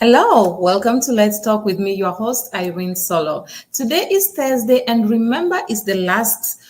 Hello, welcome to Let's Talk with me, your host, Irene Solo. Today is Thursday, and remember, it's the last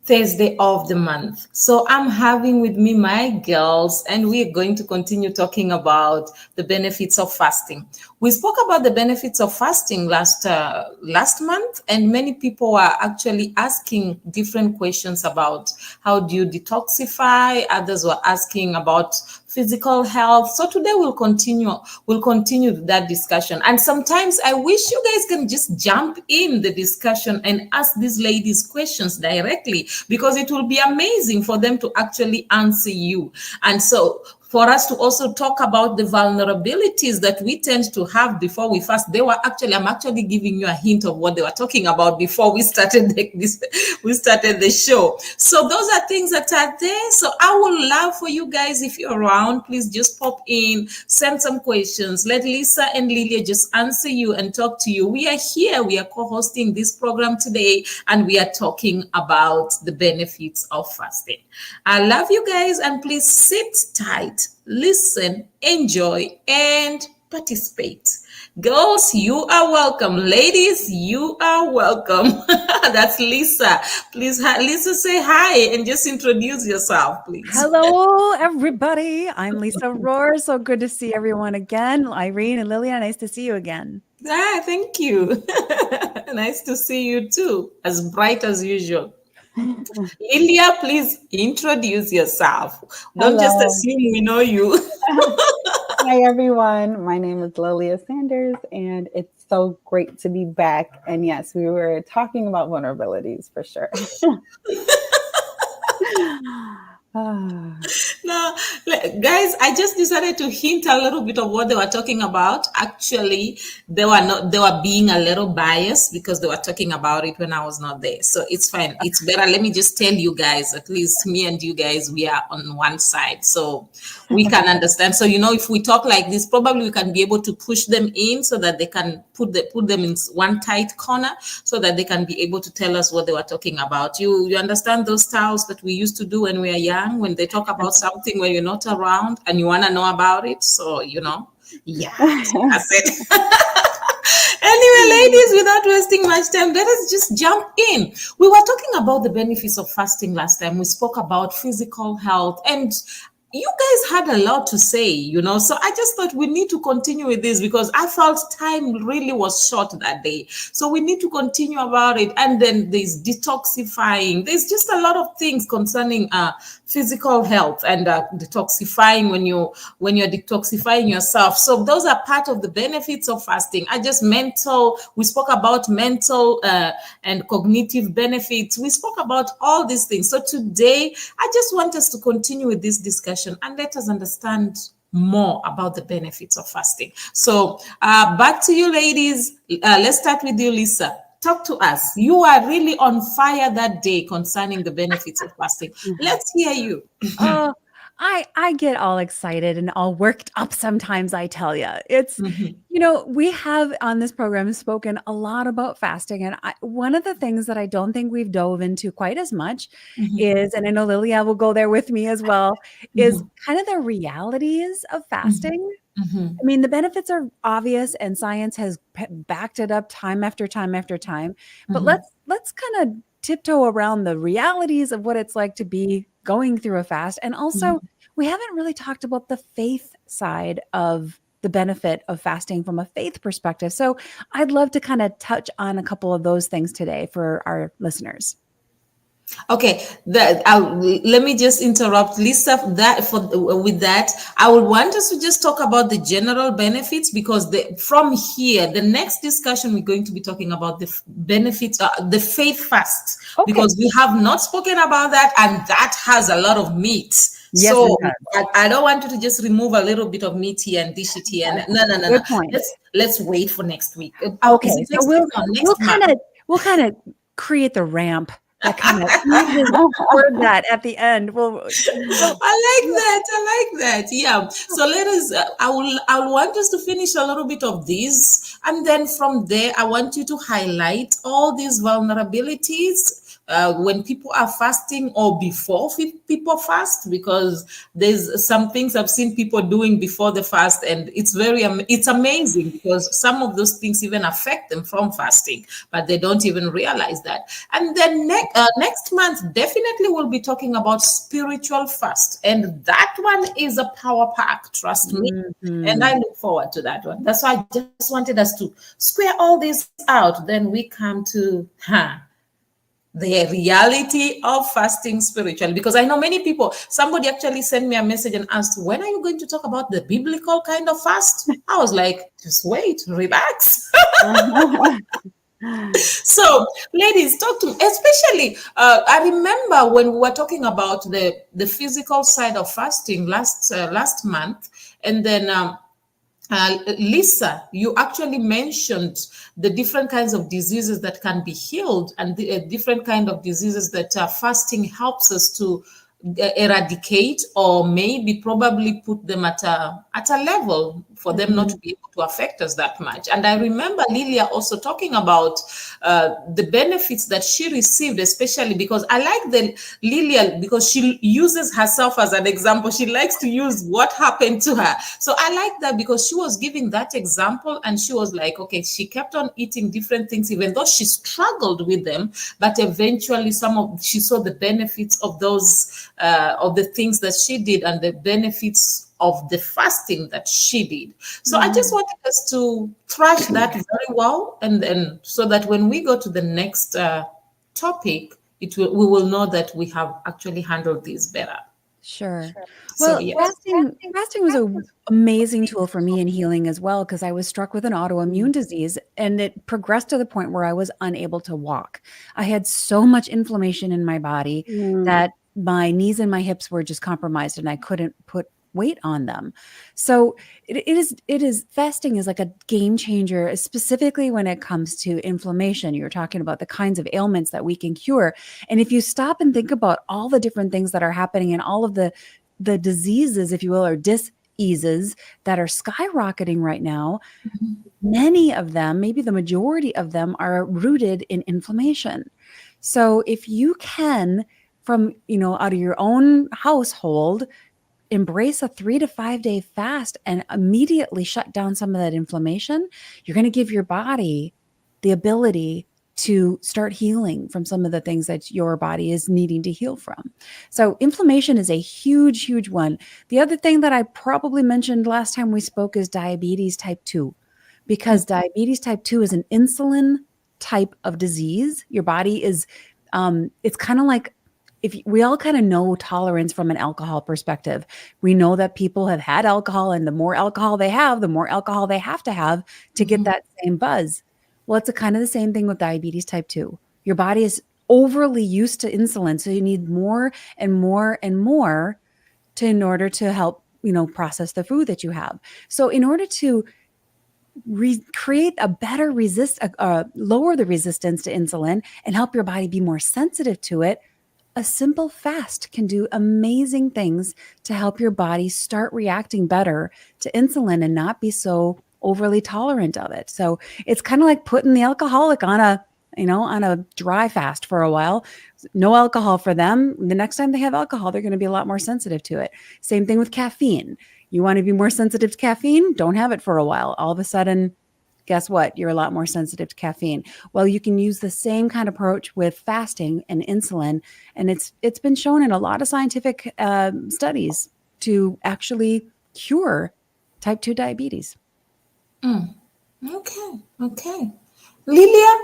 Thursday of the month. So I'm having with me my girls, and we're going to continue talking about the benefits of fasting. We spoke about the benefits of fasting last month, and many people are actually asking different questions about how do you detoxify. Others were asking about physical health. So today we'll continue that discussion. And sometimes I wish you guys can just jump in the discussion and ask these ladies questions directly, because it will be amazing for them to actually answer you. And so for us to also talk about the vulnerabilities that we tend to have before we fast. I'm actually giving you a hint of what they were talking about before we started the show. So those are things that are there. So I would love for you guys, if you're around, please just pop in, send some questions. Let Lisa and Lilia just answer you and talk to you. We are here. We are co-hosting this program today, and we are talking about the benefits of fasting. I love you guys, and please sit tight, listen, enjoy, and participate. Girls, you are welcome. Ladies, you are welcome. That's Lisa. Please, Lisa, say hi and just introduce yourself, please. Hello, everybody. I'm Lisa Rohr. So good to see everyone again. Irene and Lilia, nice to see you again. Thank you. Nice to see you too. As bright as usual. Lilia, please introduce yourself. Don't just assume we know you. Hi, everyone. My name is Lilia Sanders, and it's so great to be back. And yes, we were talking about vulnerabilities for sure. No, guys, I just decided to hint a little bit of what they were talking about. Actually, they were being a little biased because they were talking about it when I was not there. So it's fine. It's better. Let me just tell you guys, at least me and you guys, we are on one side. So we can understand. So, if we talk like this, probably we can be able to push them in so that they can put them in one tight corner so that they can be able to tell us what they were talking about. You understand those styles that we used to do when we were young, when they talk about something when you're not around and you want to know about it. So, yeah, that's it. Anyway, ladies, without wasting much time, let us just jump in. We were talking about the benefits of fasting last time. We spoke about physical health, and you guys had a lot to say, so I just thought we need to continue with this because I felt time really was short that day. So we need to continue about it. And then there's detoxifying. There's just a lot of things concerning physical health and detoxifying when you're detoxifying yourself. So those are part of the benefits of fasting. We spoke about mental and cognitive benefits. We spoke about all these things. So today, I just want us to continue with this discussion and let us understand more about the benefits of fasting. So back to you, ladies. Let's start with you, Lisa. Talk to us. You are really on fire that day concerning the benefits of fasting. Let's hear you. I get all excited and all worked up sometimes, I tell you. It's, we have on this program spoken a lot about fasting. And one of the things that I don't think we've dove into quite as much is, and I know Lilia will go there with me as well, is kind of the realities of fasting. I mean, the benefits are obvious and science has backed it up time after time after time. But let's kind of tiptoe around the realities of what it's like to be going through a fast. And also, we haven't really talked about the faith side of the benefit of fasting from a faith perspective. So I'd love to kind of touch on a couple of those things today for our listeners. Okay, let me just interrupt, Lisa. With that, I would want us to just talk about the general benefits because from here, the next discussion we're going to be talking about the benefits, the faith fast, because we have not spoken about that, and that has a lot of meat. Yes, so I don't want you to just remove a little bit of meat here and dish it here. No. Good point. Let's wait for next week. Okay, so we'll kind of create the ramp. That kind of word that at the end. Well, I like that. Yeah. So let us. I want us to finish a little bit of this, and then from there, I want you to highlight all these vulnerabilities when people are fasting or before people fast, because there's some things I've seen people doing before the fast, and it's amazing because some of those things even affect them from fasting, but they don't even realize that. And then next month, definitely we'll be talking about spiritual fast, and that one is a power pack, trust me. And I look forward to that one. That's why I just wanted us to square all this out. Then we come to the reality of fasting spiritually, because I know many people, somebody actually sent me a message and asked, when are you going to talk about the biblical kind of fast? I was like, just wait, relax. So ladies, talk to me, especially I remember when we were talking about the physical side of fasting last month, and then Lisa, you actually mentioned the different kinds of diseases that can be healed, and the different kind of diseases that fasting helps us to eradicate, or maybe probably put them at a level for them not to be able to affect us that much. And I remember Lilia also talking about the benefits that she received, especially because I like the Lilia, because she uses herself as an example. She likes to use what happened to her. So I like that, because she was giving that example, and she was like, okay, she kept on eating different things, even though she struggled with them, but eventually she saw the benefits of those of the things that she did, and the benefits of the fasting that she did. So I just wanted us to thrash that very well, and so that when we go to the next topic, we will know that we have actually handled this better. Sure. So Well, yes. fasting was an amazing tool for me in healing as well, because I was struck with an autoimmune disease, and it progressed to the point where I was unable to walk. I had so much inflammation in my body that my knees and my hips were just compromised, and I couldn't put weight on them. So it is fasting is like a game changer, specifically when it comes to inflammation. You're talking about the kinds of ailments that we can cure. And if you stop and think about all the different things that are happening, and all of the diseases, if you will, or diseases that are skyrocketing right now, many of them, maybe the majority of them, are rooted in inflammation. So if you can, from, out of your own household, embrace a 3 to 5 day fast and immediately shut down some of that inflammation, you're going to give your body the ability to start healing from some of the things that your body is needing to heal from. So inflammation is a huge, huge one. The other thing that I probably mentioned last time we spoke is diabetes type 2, because diabetes type 2 is an insulin type of disease. Your body is, it's kind of like, if we all kind of know tolerance from an alcohol perspective. We know that people have had alcohol, and the more alcohol they have, the more alcohol they have to get that same buzz. Well, it's kind of the same thing with diabetes type 2. Your body is overly used to insulin, so you need more and more and more in order to help, process the food that you have. So in order to create a better lower the resistance to insulin and help your body be more sensitive to it, a simple fast can do amazing things to help your body start reacting better to insulin and not be so overly tolerant of it. So it's kind of like putting the alcoholic on a dry fast for a while. No alcohol for them. The next time they have alcohol, they're going to be a lot more sensitive to it. Same thing with caffeine. You want to be more sensitive to caffeine? Don't have it for a while. All of a sudden, guess what? You're a lot more sensitive to caffeine. Well, you can use the same kind of approach with fasting and insulin, and it's been shown in a lot of scientific studies to actually cure type 2 diabetes. Okay. Lilia?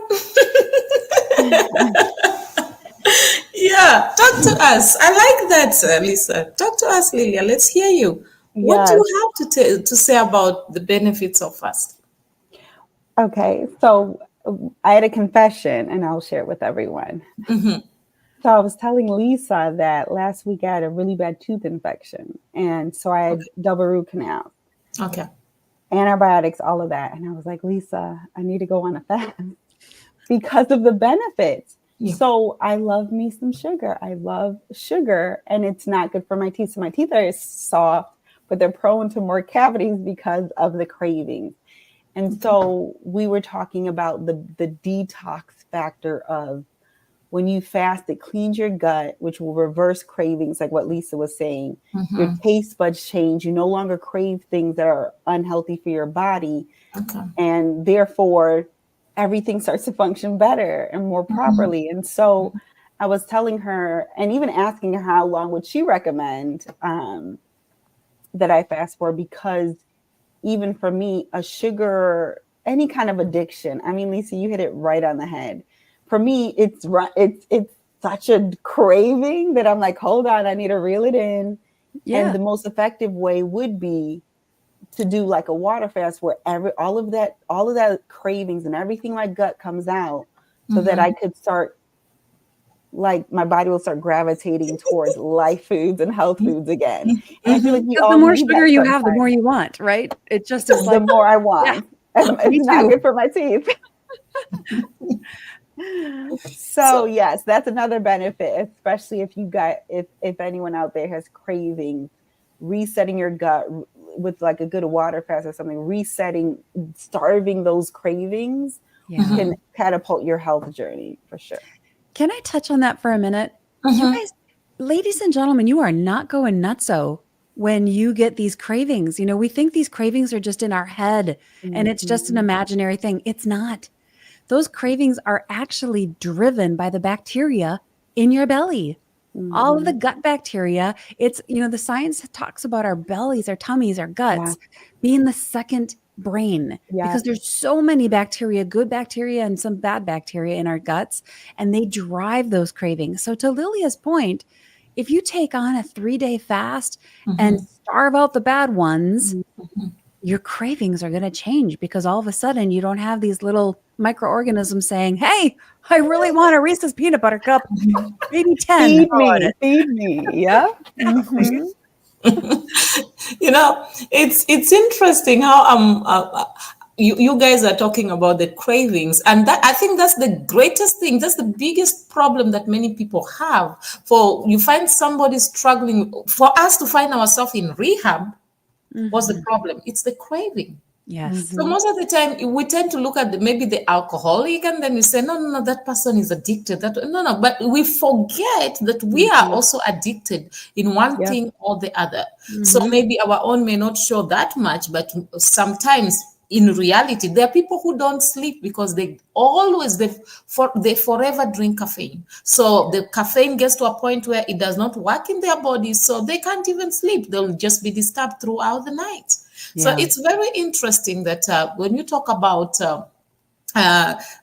Yeah, talk to us. I like that, Lisa. Talk to us, Lilia. Let's hear you. What do you have to say about the benefits of fasting? Okay, so I had a confession, and I'll share it with everyone. So I was telling Lisa that last week I had a really bad tooth infection, and so I had double root canal. Okay. Antibiotics, all of that. And I was like, Lisa, I need to go on a fast because of the benefits. Yeah. So I love me some sugar. I love sugar, and it's not good for my teeth. So my teeth are soft, but they're prone to more cavities because of the cravings. And so we were talking about the detox factor of when you fast, it cleans your gut, which will reverse cravings, like what Lisa was saying. Your taste buds change. You no longer crave things that are unhealthy for your body. Okay. And therefore, everything starts to function better and more properly. And so I was telling her, and even asking her how long would she recommend that I fast for, because even for me, a sugar, any kind of addiction, I mean, Lisa, you hit it right on the head. For me, it's such a craving that I'm like, hold on, I need to reel it in. Yeah. And the most effective way would be to do like a water fast where all of that cravings and everything my gut comes out, so that I could start, like, my body will start gravitating towards life foods and health foods again. And I feel like we all the more need sugar that you have, the sometimes. more you want, right? It just is The like, more I want. me It's not too. good for my teeth. So yes, that's another benefit, especially if you got, if anyone out there has cravings, resetting your gut with like a good water fast or something, starving those cravings can catapult your health journey for sure. Can I touch on that for a minute? You guys, ladies and gentlemen, you are not going nutso when you get these cravings. You know, we think these cravings are just in our head and it's just an imaginary thing. It's not. Those cravings are actually driven by the bacteria in your belly. All of the gut bacteria. It's, you know, the science talks about our bellies, our tummies, our guts being the second brain, because there's so many bacteria, good bacteria and some bad bacteria in our guts, and they drive those cravings. So to Lilia's point, if you take on a 3-day fast and starve out the bad ones, your cravings are going to change, because all of a sudden you don't have these little microorganisms saying, hey, I really want a Reese's peanut butter cup, maybe 10. Feed me. Yeah. You know, it's interesting how you guys are talking about the cravings, and that, I think that's the greatest thing. That's the biggest problem that many people have. For you find somebody struggling, for us to find ourselves in rehab, what's the problem? It's the craving. Yes. So most of the time we tend to look at maybe the alcoholic, and then we say, no, that person is addicted. No, but we forget that we are also addicted in one thing or the other. So maybe our own may not show that much, but sometimes in reality, there are people who don't sleep because they forever drink caffeine. So the caffeine gets to a point where it does not work in their bodies, so they can't even sleep. They'll just be disturbed throughout the night. So it's very interesting that when you talk about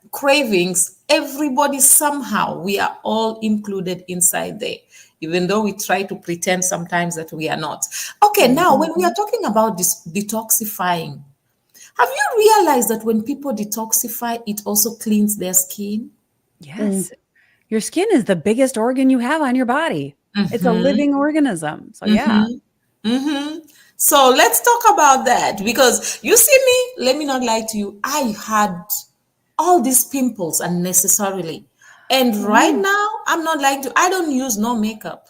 cravings, everybody somehow, we are all included inside there, even though we try to pretend sometimes that we are not. Okay, now when we are talking about this detoxifying, have you realized that when people detoxify, it also cleans their skin? Yes. Your skin is the biggest organ you have on your body. It's a living organism. So yeah. So let's talk about that, because you see me, let me not lie to you, I had all these pimples unnecessarily. And right now, I'm not lying to you, I don't use no makeup.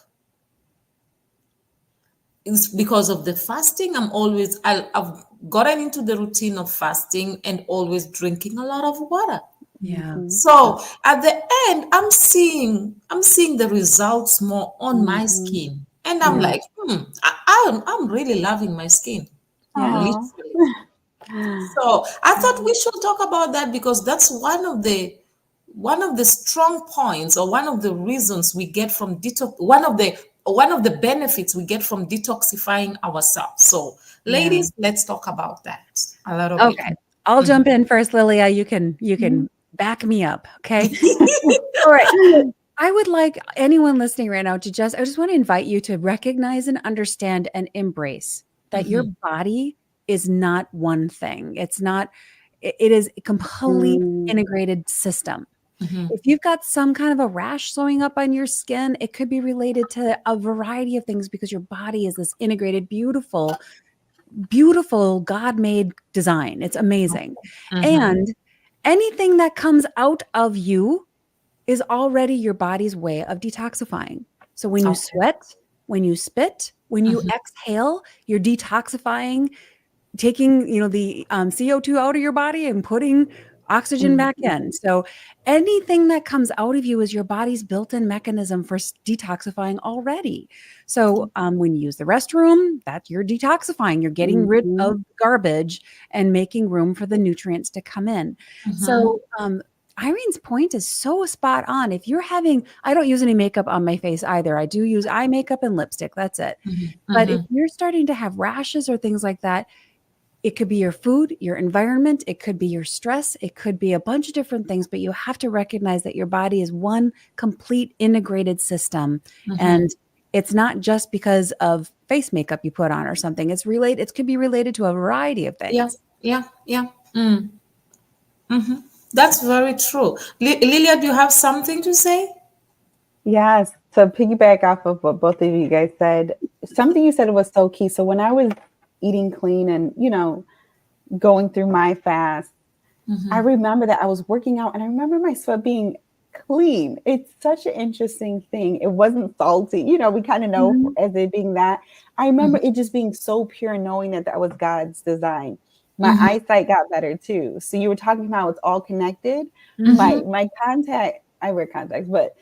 It's because of the fasting. I've gotten into the routine of fasting and always drinking a lot of water. Yeah. So at the end, I'm seeing the results more on my skin. And I'm like, I'm really loving my skin. Literally. So I thought we should talk about that, because that's one of the strong points, or one of the reasons we get from detox, one of the benefits we get from detoxifying ourselves. So ladies, let's talk about that a little bit. Okay. I'll jump in first, Lilia. You can back me up. Okay. All right. I would like anyone listening right now to I just want to invite you to recognize and understand and embrace that your body is not one thing. It is a complete integrated system. If you've got some kind of a rash showing up on your skin, it could be related to a variety of things, because your body is this integrated, beautiful God-made design. It's amazing. And anything that comes out of you is already your body's way of detoxifying. So when you sweat, when you spit, when you exhale, you're detoxifying, taking, the CO2 out of your body and putting oxygen back in. So anything that comes out of you is your body's built-in mechanism for detoxifying already. So when you use the restroom, that's you're detoxifying. You're getting rid of garbage and making room for the nutrients to come in. So Irene's point is so spot on. If you're having, I don't use any makeup on my face either. I do use eye makeup and lipstick. That's it. But if you're starting to have rashes or things like that, it could be your food, your environment. It could be your stress. It could be a bunch of different things, but you have to recognize that your body is one complete integrated system. And it's not just because of face makeup you put on or something. It's related. It could be related to a variety of things. Yeah. That's very true. Lilia, do you have something to say? Yes. To piggyback off of what both of you guys said, something you said was so key. So when I was eating clean and, going through my fast, I remember that I was working out and I remember my sweat being clean. It's such an interesting thing. It wasn't salty. We kind of know as it being that. I remember it just being so pure, knowing that was God's design. My eyesight got better too. So you were talking about it's all connected. My contact, I wear contacts, but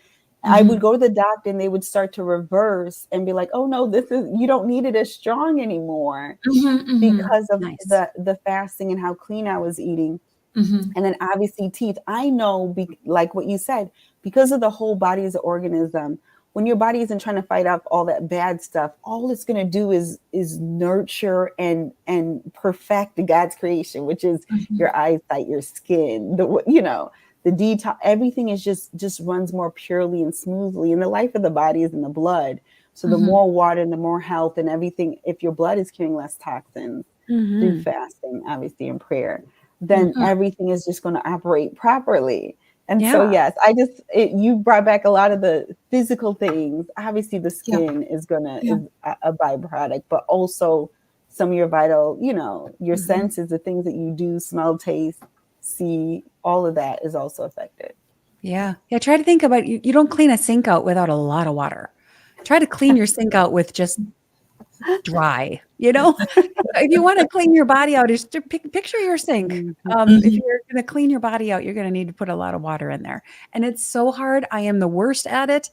I would go to the doctor and they would start to reverse and be like, oh no, you don't need it as strong anymore because of the fasting and how clean I was eating. And then obviously teeth. I know, like what you said, because of the whole body as an organism, when your body isn't trying to fight off all that bad stuff, all it's going to do is nurture and perfect God's creation, which is your eyesight, your skin, the detox, everything is just runs more purely and smoothly. And the life of the body is in the blood. So the more water and the more health and everything, if your blood is carrying less toxins through fasting, obviously in prayer, then everything is just going to operate properly. And so, yes, you brought back a lot of the physical things. Obviously the skin is a byproduct, but also some of your vital, your senses, the things that you do, smell, taste, see, all of that is also affected. Yeah. Try to think about you don't clean a sink out without a lot of water. Try to clean your sink out with just dry, if you want to clean your body out, just picture your sink. If you're going to clean your body out, you're going to need to put a lot of water in there. And it's so hard. I am the worst at it.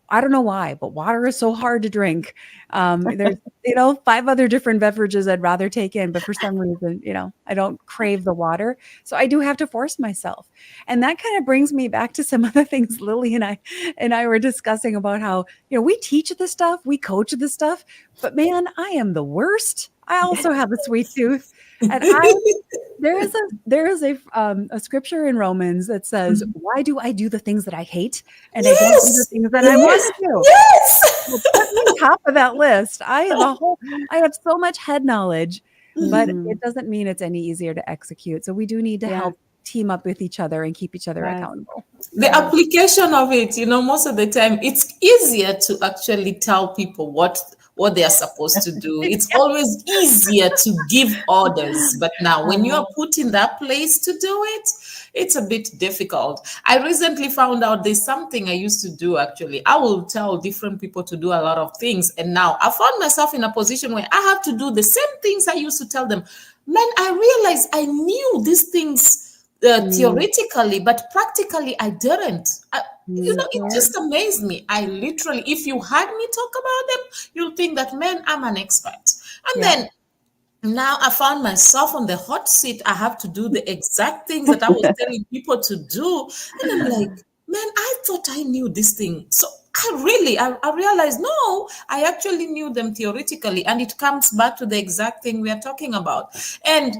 I don't know why, but water is so hard to drink. There's, 5 other different beverages I'd rather take in, but for some reason, I don't crave the water. So I do have to force myself. And that kind of brings me back to some other things Lily and I were discussing about how, we teach this stuff, we coach this stuff, but man, I am the worst. I also have a sweet tooth. And there is a scripture in Romans that says, why do I do the things that I hate? And I don't do the things that I want to do. Yes. Well, put me on top of that list. I have so much head knowledge, but it doesn't mean it's any easier to execute. So we do need to help team up with each other and keep each other accountable. The application of it, most of the time, it's easier to actually tell people what they are supposed to do. It's always easier to give orders. But now when you are put in that place to do it, it's a bit difficult. I recently found out there's something I used to do, actually. I will tell different people to do a lot of things. And now I found myself in a position where I have to do the same things I used to tell them. Man, I realized I knew these things theoretically, but practically I didn't. It just amazed me. I literally, if you had me talk about them, you'll think that, man, I'm an expert. And then now I found myself on the hot seat. I have to do the exact things that I was telling people to do. And I'm like, man, I thought I knew this thing. So I realized, no, I actually knew them theoretically. And it comes back to the exact thing we are talking about. And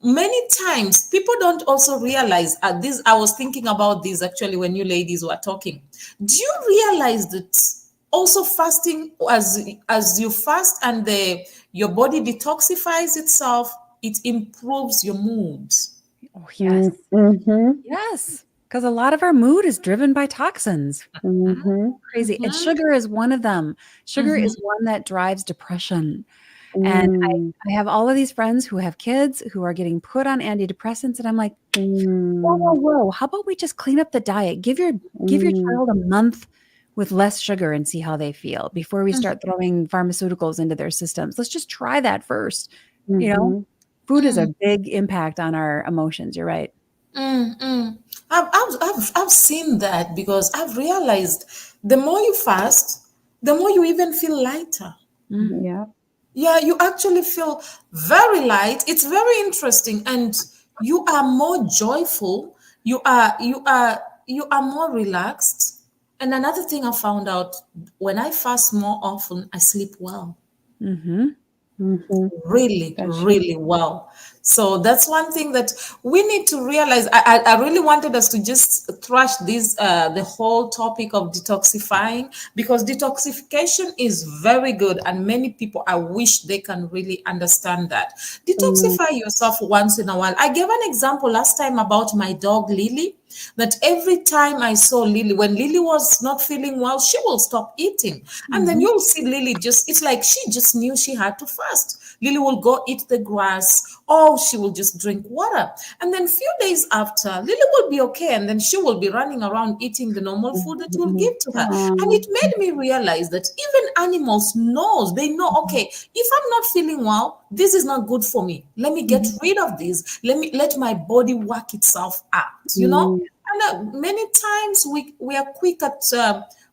many times people don't also realize this. I was thinking about this actually when you ladies were talking. Do you realize that also fasting, as you fast and your body detoxifies itself, it improves your mood? Oh, yes. Yes. Because a lot of our mood is driven by toxins. Crazy. And sugar is one of them. Sugar is one that drives depression. And I have all of these friends who have kids who are getting put on antidepressants. And I'm like, whoa. How about we just clean up the diet? Give your child a month with less sugar and see how they feel before we start throwing pharmaceuticals into their systems. Let's just try that first. Food is a big impact on our emotions. You're right. Mm. I've seen that because I've realized the more you fast, the more you even feel lighter. Yeah. Yeah, you actually feel very light. It's very interesting, and you are more joyful. You are more relaxed. And another thing I found out, when I fast more often, I sleep well, Mm-hmm. Mm-hmm. really, That's true. really well. So that's one thing that we need to realize. I really wanted us to just thrash this the whole topic of detoxifying, because detoxification is very good, and many people, I wish they can really understand that. Mm-hmm. Detoxify yourself once in a while. I gave an example last time about my dog Lily, that every time I saw Lily, when Lily was not feeling well, she will stop eating. And then you'll see Lily just, it's like she just knew she had to fast. Lily will go eat the grass, or she will just drink water. And then few days after, Lily will be okay. And then she will be running around eating the normal food that you'll give to her. And it made me realize that even animals knows, they know, okay, if I'm not feeling well, this is not good for me. Let me get rid of this. Let my body work itself out. And many times we are quick at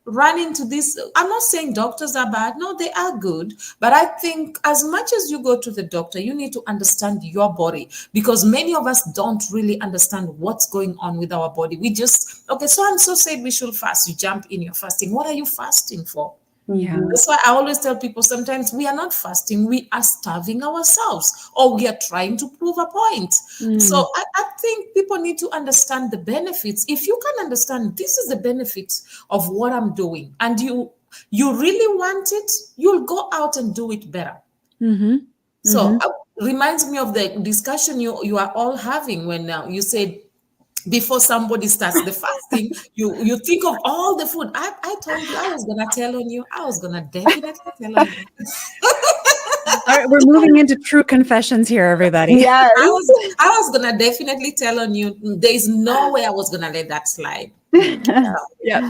running to this. I'm not saying doctors are bad. No, they are good. But I think as much as you go to the doctor, you need to understand your body, because many of us don't really understand what's going on with our body. We just, okay, so and so said we should fast. You jump in, you're fasting. What are you fasting for? Yeah. That's why I always tell people, sometimes we are not fasting, we are starving ourselves, or we are trying to prove a point. So Mm. I think people need to understand the benefits. If you can understand this is the benefits of what I'm doing, and you really want it, you'll go out and do it better. Mm-hmm. So reminds me of the discussion you are all having when you said, before somebody starts the fasting, you think of all the food. I told you I was gonna tell on you. I was gonna definitely tell on you. All right, we're moving into true confessions here, everybody. Yes. I was gonna definitely tell on you. There is no way I was gonna let that slide. Yep.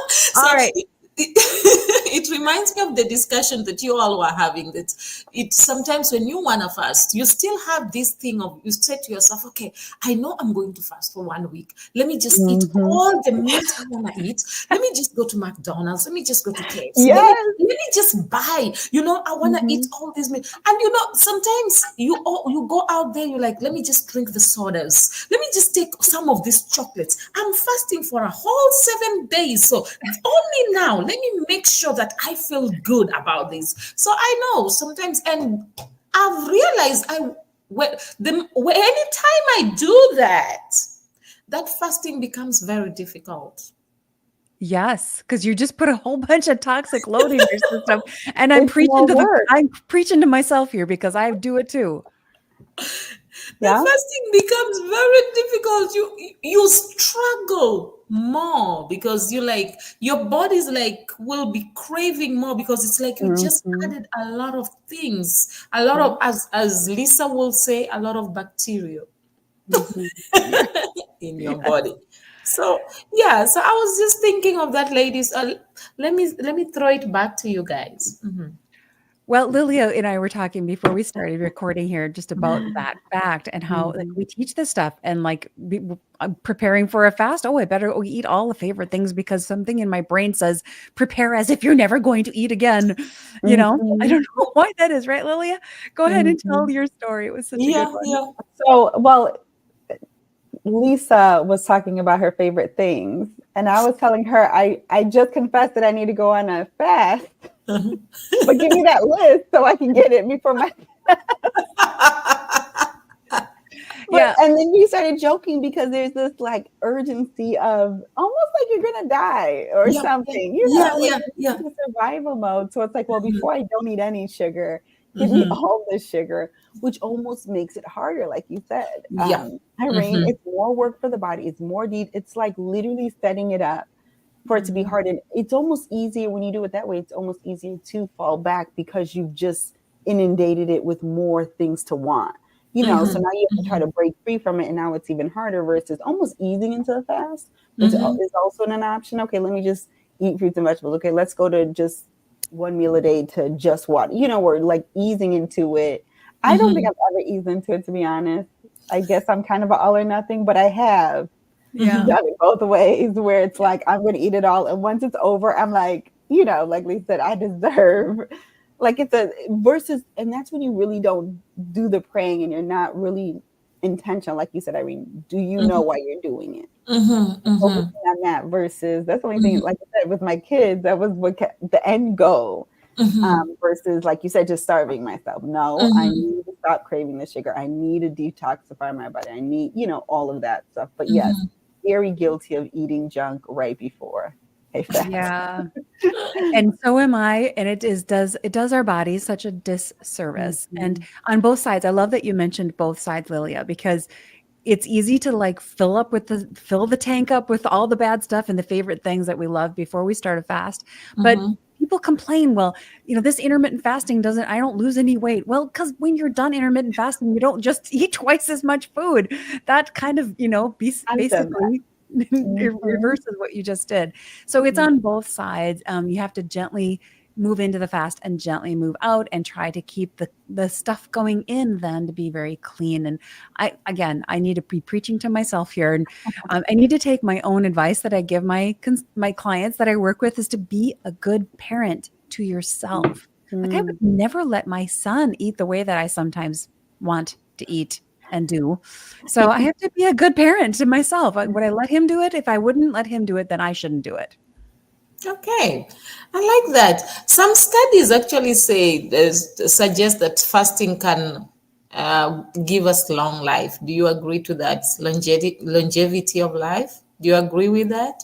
So All right. it reminds me of the discussion that you all were having, that it sometimes when you want to fast, you still have this thing of, you say to yourself, okay, I know I'm going to fast for 1 week. Let me just eat all the meat I want to eat. Let me just go to McDonald's. Let me just go to KFC. Let me, Yes. let me just buy, I want to eat all these meat. And sometimes you go out there, you're like, let me just drink the sodas. Let me just take some of these chocolates. I'm fasting for a whole 7 days. So only now, let me make sure that I feel good about this. So I know sometimes, and I've realized anytime I do that, that fasting becomes very difficult. Yes, because you just put a whole bunch of toxic load in your system. And I'm It's more work. I'm preaching to myself here because I do it too. The Yeah. fasting becomes very difficult. You struggle more, because your body's will be craving more, because it's like you just Mm-hmm. added a lot of things, a lot of, as Lisa will say, a lot of bacteria Mm-hmm. Yeah. in your body. So yeah, so I was just thinking of that, ladies. Let me throw it back to you guys. Well, Lilia and I were talking before we started recording here just about that fact and how we teach this stuff and preparing for a fast. Oh, I better eat all the favorite things because something in my brain says prepare as if you're never going to eat again. I Mm-hmm. don't know why that is, right, Lilia? Go ahead and Mm-hmm. tell your story. It was such a good Yeah, one. yeah. So, well, Lisa was talking about her favorite things, and I was telling her I just confessed that I need to go on a fast, but give me that list so I can get it before my. Yeah. And then you started joking because there's this like urgency of almost like you're gonna die or Yeah, something, yeah, like yeah, yeah. the survival mode. So it's like, well, before I don't eat any sugar, give me all the sugar, which almost makes it harder, like you said. Yeah. Irene, it's more work for the body. It's more deep. It's like literally setting it up for it to be hard. And it's almost easier when you do it that way. It's almost easier to fall back because you've just inundated it with more things to want. So now you have to try to break free from it, and now it's even harder versus almost easing into the fast, which is also an option. Okay, let me just eat fruits and vegetables. Okay, let's go to just one meal a day to just water. We're like easing into it. I don't think I've ever eased into it, to be honest. I guess I'm kind of an all or nothing, but I have Yeah. done it both ways where it's like, I'm going to eat it all. And once it's over, I'm like, like Lisa said, I deserve, like it's a versus, and that's when you really don't do the praying and you're not really intentional. Like you said, Irene, do you know why you're doing it? Focusing on that versus that's the only thing, like I said, with my kids, that was what the end goal. Versus, like you said, just starving myself. No, I need to stop craving the sugar. I need to detoxify my body. I need, all of that stuff. But yes, very guilty of eating junk right before a fast. Yeah. And so am I. And it does our bodies such a disservice. And on both sides, I love that you mentioned both sides, Lilia, because it's easy to like fill the tank up with all the bad stuff and the favorite things that we love before we start a fast. But people complain, well, this intermittent fasting I don't lose any weight. Well, because when you're done intermittent fasting, you don't just eat twice as much food. That kind of, basically it reverses what you just did. So it's on both sides. You have to gently move into the fast and gently move out and try to keep the stuff going in then to be very clean. And I need to be preaching to myself here. And I need to take my own advice that I give my clients that I work with is to be a good parent to yourself. Like I would never let my son eat the way that I sometimes want to eat and do. So I have to be a good parent to myself. Would I let him do it? If I wouldn't let him do it, then I shouldn't do it. Okay, I like that. Some studies actually suggest that fasting can give us long life. Do you agree to that? Longevity of life. Do you agree with that?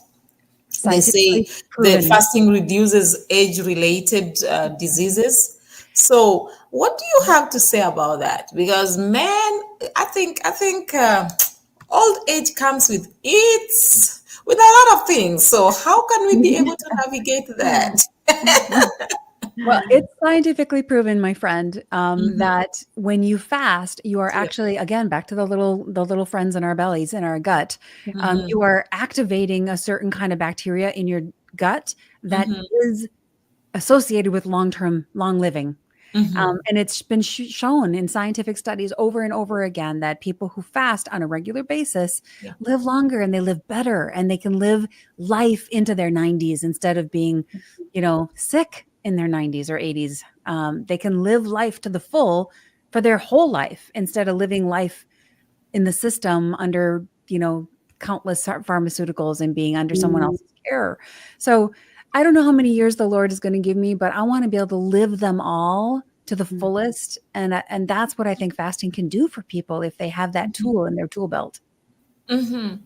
They say that fasting reduces age-related diseases. So, what do you have to say about that? Because, man, I think old age comes with a lot of things. So how can we be able to navigate that? Well, it's scientifically proven, my friend, that when you fast, you are actually, again, back to the little friends in our bellies, in our gut, you are activating a certain kind of bacteria in your gut that is associated with long living. And it's been shown in scientific studies over and over again that people who fast on a regular basis live longer and they live better and they can live life into their 90s instead of being, sick in their 90s or 80s. They can live life to the full for their whole life instead of living life in the system under, countless pharmaceuticals and being under someone else's care. So I don't know how many years the Lord is going to give me, but I want to be able to live them all to the fullest. And that's what I think fasting can do for people if they have that tool in their tool belt. Before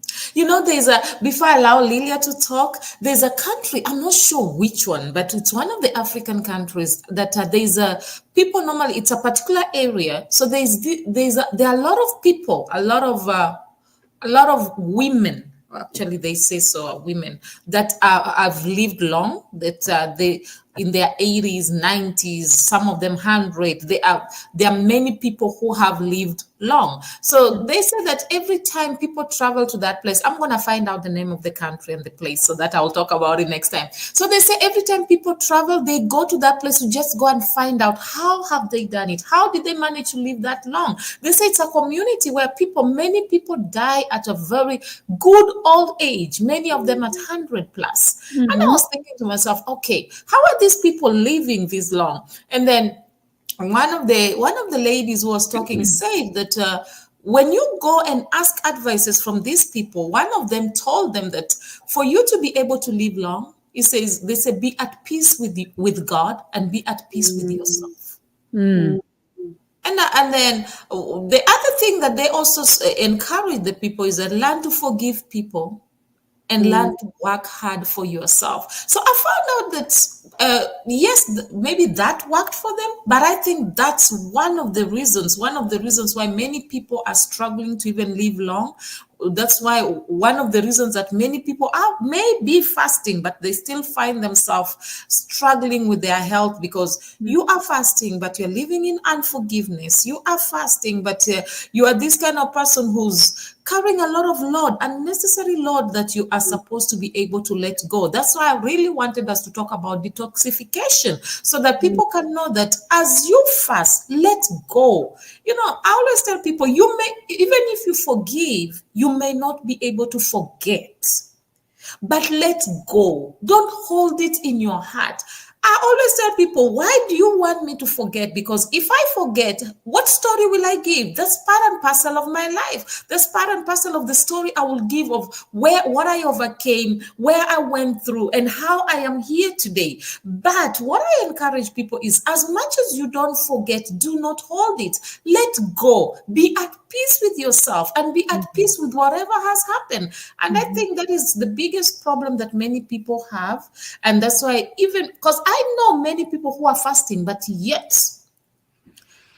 I allow Lilia to talk, there's a country, I'm not sure which one, but it's one of the African countries that people normally, it's a particular area. So there are a lot of people, a lot of women, actually they say so, women that have lived long, that they in their 80s, 90s, some of them 100. There are many people who have lived long. So they say that every time people travel to that place, I'm going to find out the name of the country and the place so that I'll talk about it next time. So they say every time people travel, they go to that place to just go and find out how have they done it? How did they manage to live that long? They say it's a community where many people die at a very good old age, many of them at 100 plus. And I was thinking to myself, okay, how are these people living this long? And then one of the ladies who was talking said that when you go and ask advices from these people, one of them told them that for you to be able to live long, they say be at peace with God and be at peace with yourself. And then the other thing that they also encourage the people is that learn to forgive people and learn to work hard for yourself. So I found out that, yes, maybe that worked for them, but I think that's one of the reasons why many people are struggling to even live long. That's why one of the reasons that many people may be fasting, but they still find themselves struggling with their health because you are fasting, but you're living in unforgiveness. You are fasting, but you are this kind of person who's carrying a lot of load, unnecessary load that you are supposed to be able to let go. That's why I really wanted us to talk about detoxification, so that people can know that as you fast, let go. I always tell people, you may, even if you forgive, you may not be able to forget. But let go. Don't hold it in your heart. I always tell people, why do you want me to forget? Because if I forget, what story will I give? That's part and parcel of my life. That's part and parcel of the story I will give of what I overcame, where I went through, and how I am here today. But what I encourage people is, as much as you don't forget, do not hold it. Let go. Be at peace with yourself and be at peace with whatever has happened. And I think that is the biggest problem that many people have. And that's why, even because I know many people who are fasting, but yet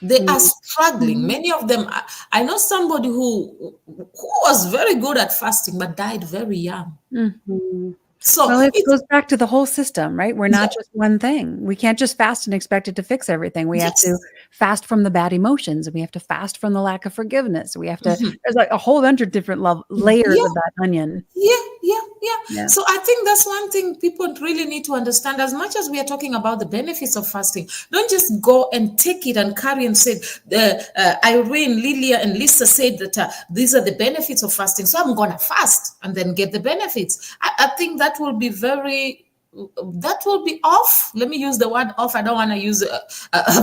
they are struggling. Many of them, I know somebody who was very good at fasting, but died very young. So well, it goes back to the whole system, right? We're not just one thing. We can't just fast and expect it to fix everything. We have to fast from the bad emotions, and we have to fast from the lack of forgiveness. We have to, there's like a whole bunch of different layers of that onion. Yeah. So I think that's one thing people really need to understand. As much as we are talking about the benefits of fasting, don't just go and take it and carry and say, Irene, Lilia, and Lisa said that these are the benefits of fasting, so I'm going to fast and then get the benefits. I think that will be off. Let me use the word off. I don't want to use a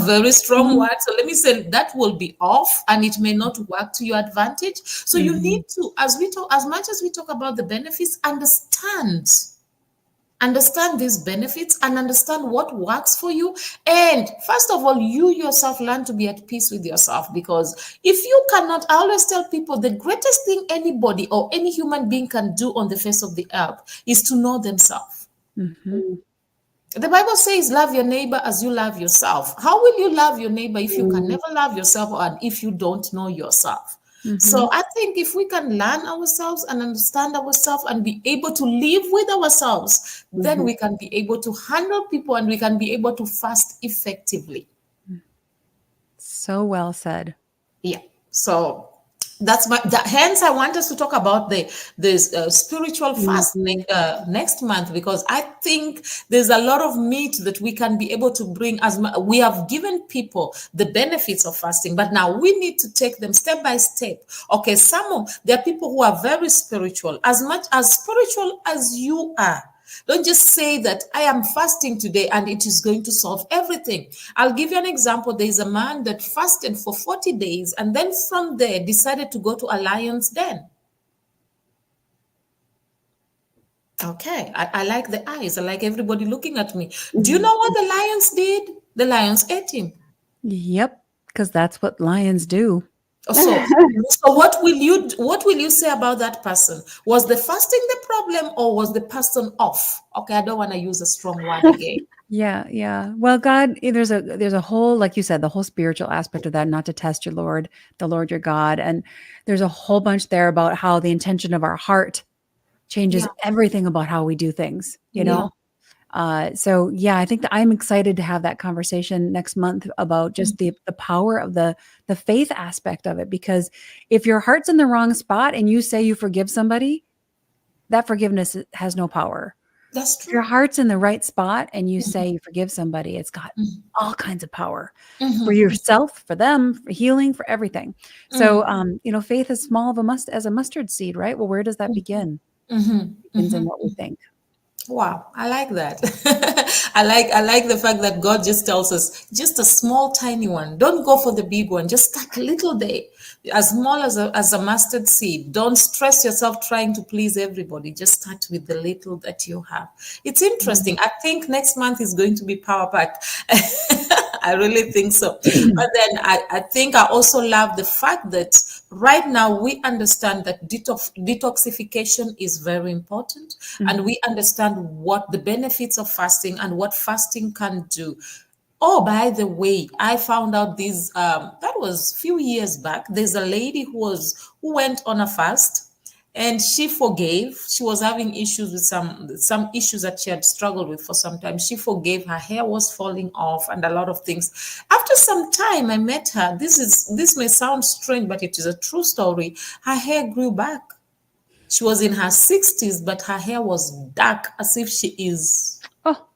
very strong word. So let me say that will be off, and it may not work to your advantage. So you need to, as much as we talk about the benefits, understand these benefits and understand what works for you. And first of all, you yourself learn to be at peace with yourself, because if you cannot, I always tell people, the greatest thing anybody or any human being can do on the face of the earth is to know themselves. The Bible says, love your neighbor as you love yourself. How will you love your neighbor if you can never love yourself, and if you don't know yourself? So I think if we can learn ourselves and understand ourselves and be able to live with ourselves, then we can be able to handle people, and we can be able to fast effectively. So well said. Yeah. So hence I want us to talk about the spiritual fast next month, because I think there's a lot of meat that we can be able to bring. We have given people the benefits of fasting, but now we need to take them step by step. Okay, there are people who are very spiritual, as much as spiritual as you are. Don't just say that I am fasting today and it is going to solve everything. I'll give you an example. There is a man that fasted for 40 days and then from there decided to go to a lion's den. Okay, I like the eyes. I like everybody looking at me. Do you know what the lions did? The lions ate him. Yep, because that's what lions do. So what will you say about that person? Was the fasting the problem, or was the person off? Okay, I don't want to use a strong word again. Yeah. Well, God, there's a whole, like you said, the whole spiritual aspect of that, not to test the Lord your God. And there's a whole bunch there about how the intention of our heart changes everything about how we do things, you know? So yeah, I think that I'm excited to have that conversation next month about just the power of the faith aspect of it, because if your heart's in the wrong spot and you say you forgive somebody, that forgiveness has no power. That's true. If your heart's in the right spot and you say you forgive somebody, it's got all kinds of power for yourself, for them, for healing, for everything. So, faith is small as a mustard seed, right? Well, where does that begin? It begins in what we think. Wow, I like that. I like the fact that God just tells us just a small, tiny one. Don't go for the big one. Just start little day, as small as a mustard seed. Don't stress yourself trying to please everybody. Just start with the little that you have. It's interesting. I think next month is going to be power packed. I really think so. But then I think I also love the fact that right now we understand that detoxification is very important, and we understand what the benefits of fasting and what fasting can do. Oh, by the way, I found out that was a few years back. There's a lady who went on a fast, and she forgave. She was having issues with some issues that she had struggled with for some time. She forgave. Her hair was falling off and a lot of things. After some time, I met her. This may sound strange, but it is a true story. Her hair grew back. She was in her 60s, but her hair was dark as if she is. Oh,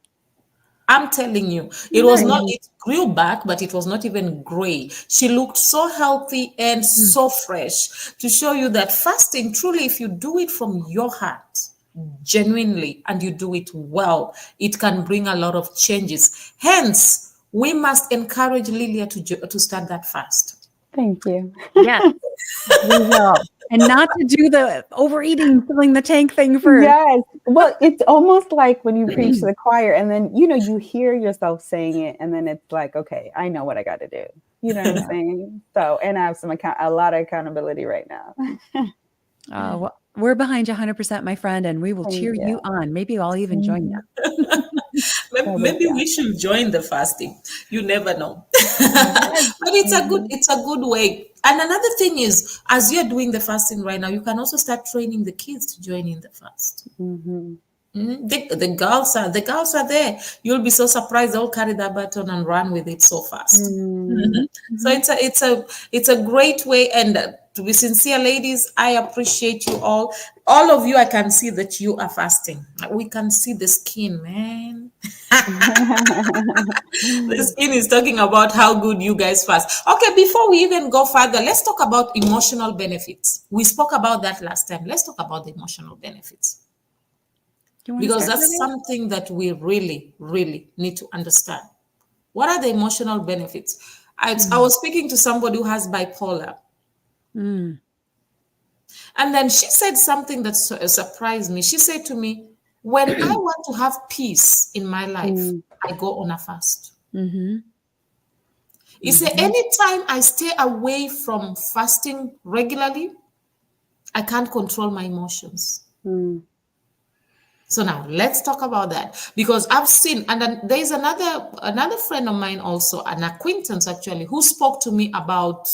I'm telling you, it was not, it grew back, but it was not even gray. She looked so healthy and so fresh, to show you that fasting, truly, if you do it from your heart, genuinely, and you do it well, it can bring a lot of changes. Hence, we must encourage Lilia to start that fast. Thank you. yes, we will. And not to do the overeating, filling the tank thing first. Yes. Well, it's almost like when you preach to the choir and then, you hear yourself saying it and then it's like, okay, I know what I got to do. You know what I'm saying? So, and I have a lot of accountability right now. Well, we're behind you 100%, my friend, and we will cheer you on. Maybe I'll even join you. Maybe we should join the fasting. You never know. But it's a good way. And another thing is, as you're doing the fasting right now, you can also start training the kids to join in the fast. The girls are there. You'll be so surprised. They'll carry that baton and run with it so fast. So it's a great way. And to be sincere, ladies, I appreciate you all. All of you, I can see that you are fasting. We can see the skin, man. The skin is talking about how good you guys fast. Okay, before we even go further, let's talk about emotional benefits. We spoke about that last time. Let's talk about the emotional benefits. Because that's something that we really, really need to understand. What are the emotional benefits? I was speaking to somebody who has bipolar. And then she said something that surprised me. She said to me, when I want to have peace in my life, I go on a fast. You say, anytime I stay away from fasting regularly, I can't control my emotions. So now let's talk about that, because I've seen, and then there's another friend of mine also, an acquaintance actually, who spoke to me about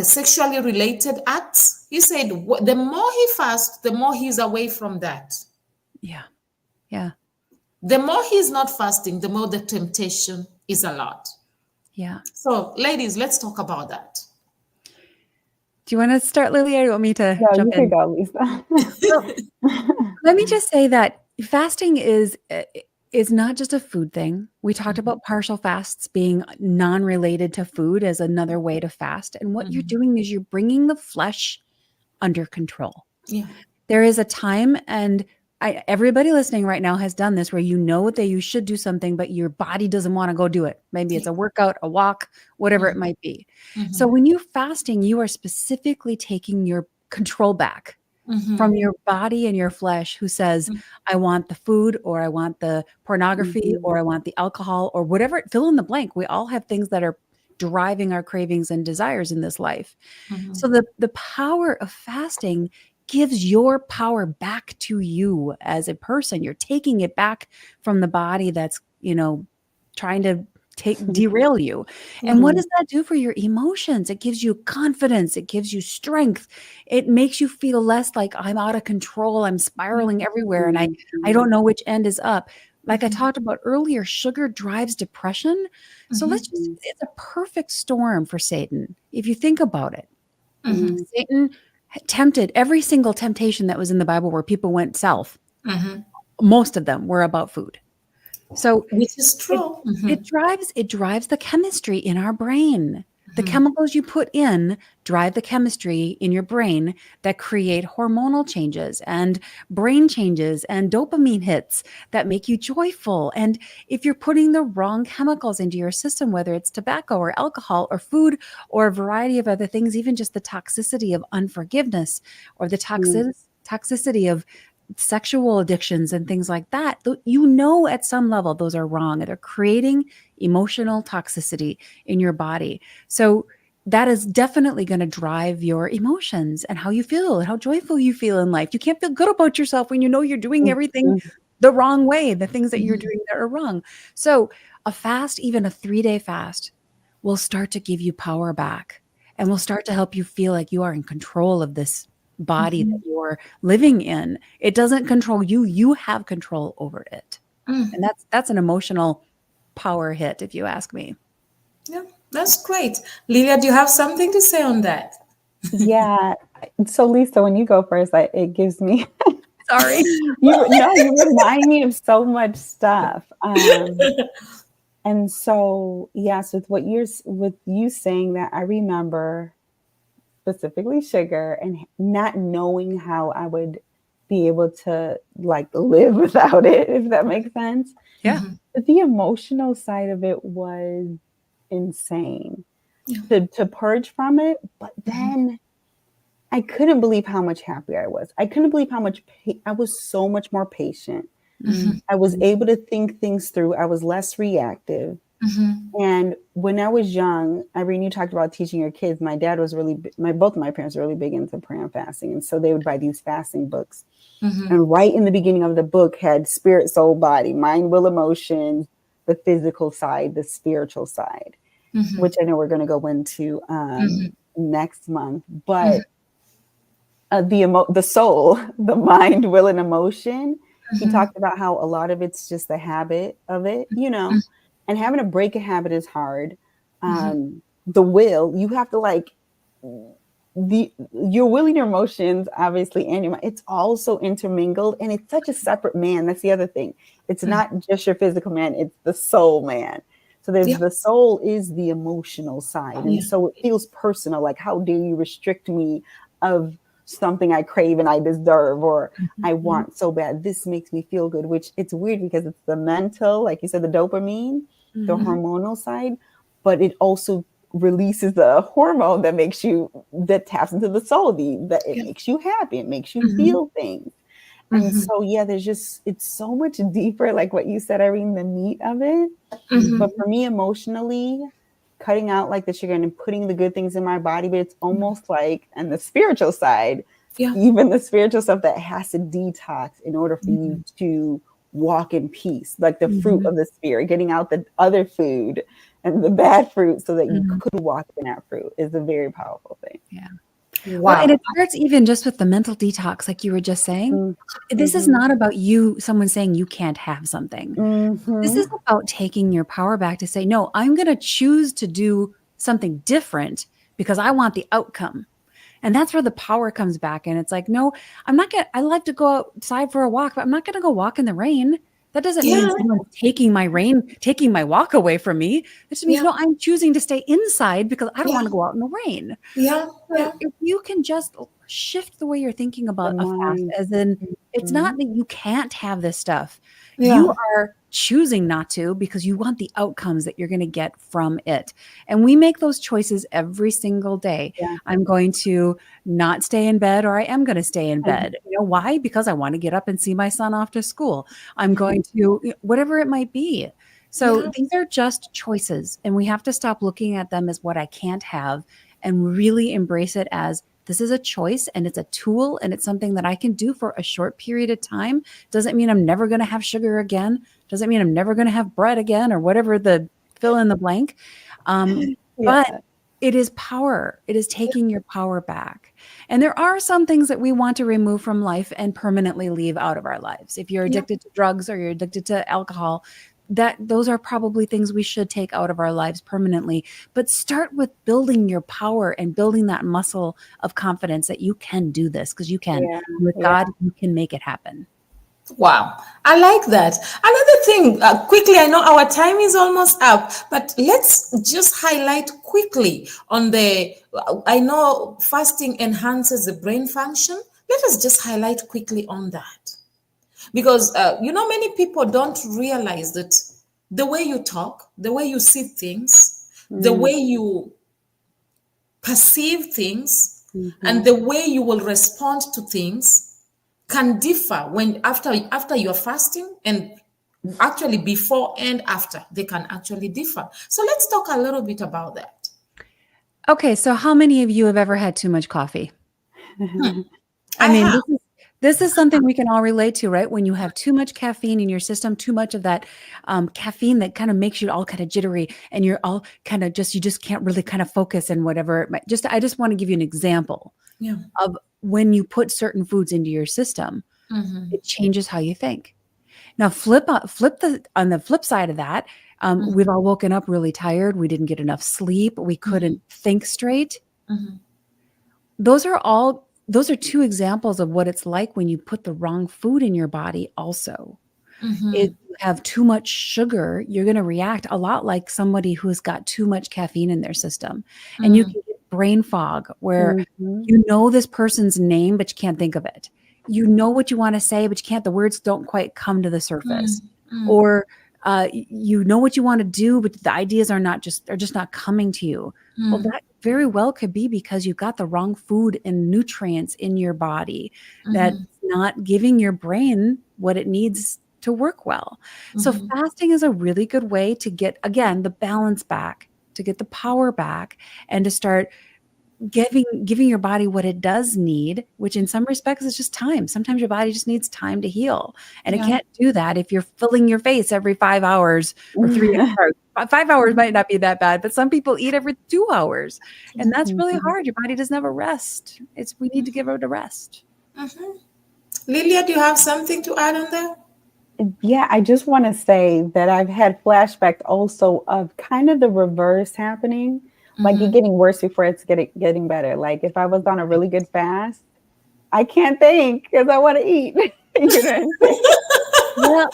sexually related acts. He said the more he fasts, the more he's away from that. Yeah. The more he's not fasting, the more the temptation is a lot. Yeah. So ladies, let's talk about that. Do you want to start, Lilia, or do you want me to jump in? You can go, Lisa. Let me just say that fasting is not just a food thing. We talked about partial fasts being non-related to food as another way to fast. And what you're doing is you're bringing the flesh under control. Yeah. There is a time, and everybody listening right now has done this, where you know that you should do something, but your body doesn't want to go do it. Maybe it's a workout, a walk, whatever it might be. So when you're fasting, you are specifically taking your control back from your body and your flesh, who says, I want the food, or I want the pornography, or I want the alcohol, or whatever, fill in the blank. We all have things that are driving our cravings and desires in this life. So the power of fasting gives your power back to you as a person. You're taking it back from the body that's, trying to derail you. And what does that do for your emotions? It gives you confidence. It gives you strength. It makes you feel less like I'm out of control. I'm spiraling everywhere and I don't know which end is up. Like I talked about earlier, sugar drives depression. So it's a perfect storm for Satan, if you think about it. Satan tempted every single temptation that was in the Bible where people went south. Most of them were about food. So which is true. It drives the chemistry in our brain. The chemicals you put in drive the chemistry in your brain that create hormonal changes and brain changes and dopamine hits that make you joyful. And if you're putting the wrong chemicals into your system, whether it's tobacco or alcohol or food or a variety of other things, even just the toxicity of unforgiveness or the toxicity of sexual addictions and things like that, at some level those are wrong. They're creating emotional toxicity in your body. So that is definitely going to drive your emotions and how you feel and how joyful you feel in life. You can't feel good about yourself when you know you're doing everything the wrong way, the things that you're doing that are wrong. So a fast, even a 3-day fast, will start to give you power back. and will start to help you feel like you are in control of this body that you're living in. It doesn't control you. You have control over it. And that's an emotional power hit, if you ask me. Yeah, that's great. Lilia, do you have something to say on that? Yeah. So Lisa, when you go first, it gives me Sorry. you remind me of so much stuff. And so yes, with you saying that, I remember specifically sugar and not knowing how I would be able to like live without it, if that makes sense. Yeah. But the emotional side of it was insane to purge from it. But then I couldn't believe how much happier I was. I couldn't believe how much I was so much more patient. I was able to think things through. I was less reactive. And when I was young, Irene, you talked about teaching your kids. My dad was both of my parents were really big into prayer and fasting. And so they would buy these fasting books. And right in the beginning of the book had spirit, soul, body, mind, will, emotion, the physical side, the spiritual side, which I know we're going to go into next month. But the soul, the mind, will, and emotion, he talked about how a lot of it's just the habit of it, and having to break a habit is hard. The will, you have to like your will and your emotions, obviously, and your mind, it's also intermingled, and it's such a separate man. That's the other thing. It's not just your physical man, it's the soul man. So there's the soul is the emotional side. And so it feels personal. Like, how dare you restrict me of something I crave and I deserve, or I want so bad. This makes me feel good, which it's weird because it's the mental, like you said, the dopamine, the hormonal side, but it also releases the hormone that taps into the soul, that it makes you happy. It makes you feel things. And so, it's so much deeper, like what you said, Irene, the meat of it. But for me, emotionally, cutting out like the sugar and putting the good things in my body, but it's almost like, and the spiritual side, even the spiritual stuff that has to detox in order for you to walk in peace, like the fruit of the spirit, getting out the other food and the bad fruit so that you could walk in that fruit is a very powerful thing. Yeah. Wow. Well, and it starts even just with the mental detox, like you were just saying. This is not about someone saying you can't have something. This is about taking your power back to say, no, I'm going to choose to do something different because I want the outcome. And that's where the power comes back. And it's like, no, I like to go outside for a walk, but I'm not going to go walk in the rain. That doesn't mean someone's taking my walk away from me. It just means, no, I'm choosing to stay inside because I don't want to go out in the rain. So if you can just shift the way you're thinking about a fast, as in, it's not that you can't have this stuff. You are choosing not to because you want the outcomes that you're going to get from it. And we make those choices every single day. I'm going to not stay in bed, or I am going to stay in bed. You know why? Because I want to get up and see my son off to school. I'm going to, whatever it might be. So these are just choices, and we have to stop looking at them as what I can't have and really embrace it as this is a choice, and it's a tool, and it's something that I can do for a short period of time. Doesn't mean I'm never going to have sugar again. Doesn't mean I'm never going to have bread again, or whatever the fill in the blank. But it is power. It is taking your power back. And there are some things that we want to remove from life and permanently leave out of our lives. If you're addicted to drugs or you're addicted to alcohol, those are probably things we should take out of our lives permanently. But start with building your power and building that muscle of confidence that you can do this, because you can. With God, you can make it happen. Wow, I like that. Another thing, quickly, I know our time is almost up, but let's just highlight quickly on I know fasting enhances the brain function. Let us just highlight quickly on that. Because, many people don't realize that the way you talk, the way you see things, the way you perceive things, and the way you will respond to things can differ when after you're fasting, and actually before and after they can actually differ. So let's talk a little bit about that. Okay, so how many of you have ever had too much coffee? This is something we can all relate to, right? When you have too much caffeine in your system, too much of that caffeine that kind of makes you all kind of jittery, and you're all kind of you just can't really kind of focus and whatever. I just want to give you an example of when you put certain foods into your system, it changes how you think. Now, on the flip side of that, we've all woken up really tired. We didn't get enough sleep. We couldn't think straight. Those are two examples of what it's like when you put the wrong food in your body also. If you have too much sugar, you're going to react a lot like somebody who's got too much caffeine in their system. And you can get brain fog where you know this person's name, but you can't think of it. You know what you want to say, but you can't, the words don't quite come to the surface. Or you know what you want to do, but the ideas they're just not coming to you. Well, that very well could be because you've got the wrong food and nutrients in your body that's not giving your brain what it needs to work well. So fasting is a really good way to get, again, the balance back, to get the power back, and to start giving your body what it does need, which in some respects is just time. Sometimes your body just needs time to heal. And it can't do that if you're filling your face every 5 hours or 3 hours. 5 hours might not be that bad, but some people eat every 2 hours. And that's really hard. Your body doesn't have a rest. We need to give it a rest. Lilia, do you have something to add on that? Yeah, I just want to say that I've had flashbacks also of kind of the reverse happening. Like it getting worse before it's getting better. Like if I was on a really good fast, I can't think because I want to eat. You know what I'm saying? Well,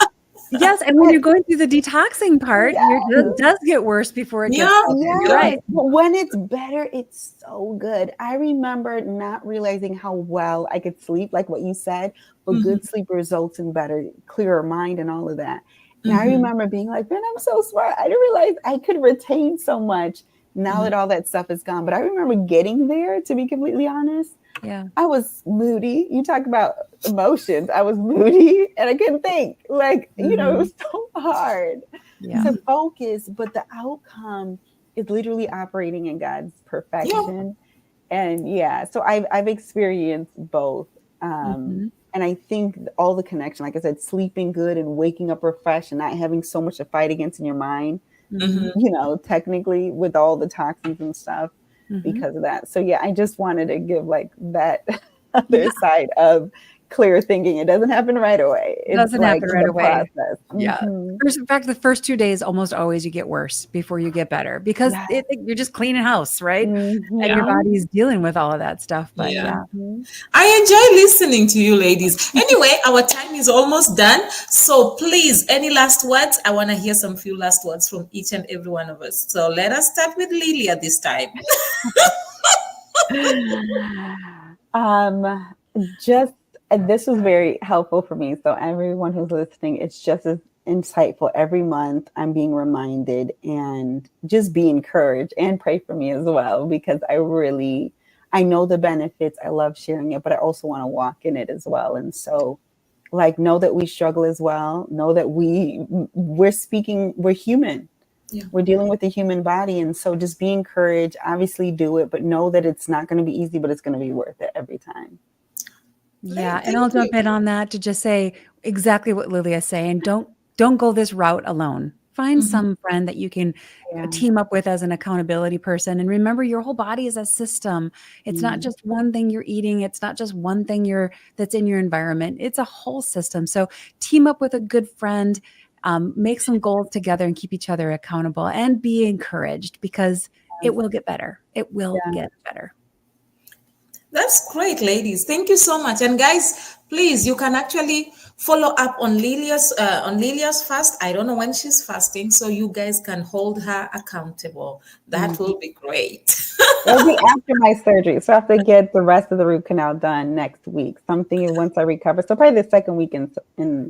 yes, and when you're going through the detoxing part, it does get worse before it gets better. Yeah. Right. But when it's better, it's so good. I remember not realizing how well I could sleep, like what you said, but good sleep results in better, clearer mind and all of that. And I remember being like, man, I'm so smart. I didn't realize I could retain so much now that all that stuff is gone. But I remember getting there, to be completely honest. Yeah. I was moody. You talk about emotions. I was moody and I couldn't think. Like, you know, it was so hard to focus, but the outcome is literally operating in God's perfection. And so I've experienced both. And I think all the connection, like I said, sleeping good and waking up refreshed and not having so much to fight against in your mind, you know, technically with all the toxins and stuff because of that. So yeah, I just wanted to give like that other side of clear thinking. It doesn't happen right away. It doesn't happen right away. Process. Yeah. In fact, the first 2 days almost always you get worse before you get better because you're just cleaning house, right? And your body's dealing with all of that stuff. But I enjoy listening to you ladies. Anyway, our time is almost done. So please, any last words? I want to hear some few last words from each and every one of us. So let us start with Lilia this time. This was very helpful for me. So everyone who's listening, it's just as insightful. Every month I'm being reminded and just be encouraged and pray for me as well, because I know the benefits. I love sharing it, but I also want to walk in it as well. And so like, know that we struggle as well. Know that we're human. Yeah. We're dealing with the human body. And so just be encouraged, obviously do it, but know that it's not going to be easy, but it's going to be worth it every time. Yeah. And I'll jump in on that to just say exactly what Lilia's saying. Don't go this route alone. Find some friend that you can team up with as an accountability person. And remember, your whole body is a system. It's not just one thing you're eating. It's not just one thing that's in your environment. It's a whole system. So team up with a good friend, make some goals together and keep each other accountable and be encouraged because it will get better. It will get better. That's great, ladies. Thank you so much. And guys, please, you can actually follow up on Lilia's fast. I don't know when she's fasting, so you guys can hold her accountable. That will be great. It'll be after my surgery, so I have to get the rest of the root canal done next week. Something once I recover. So probably the second week in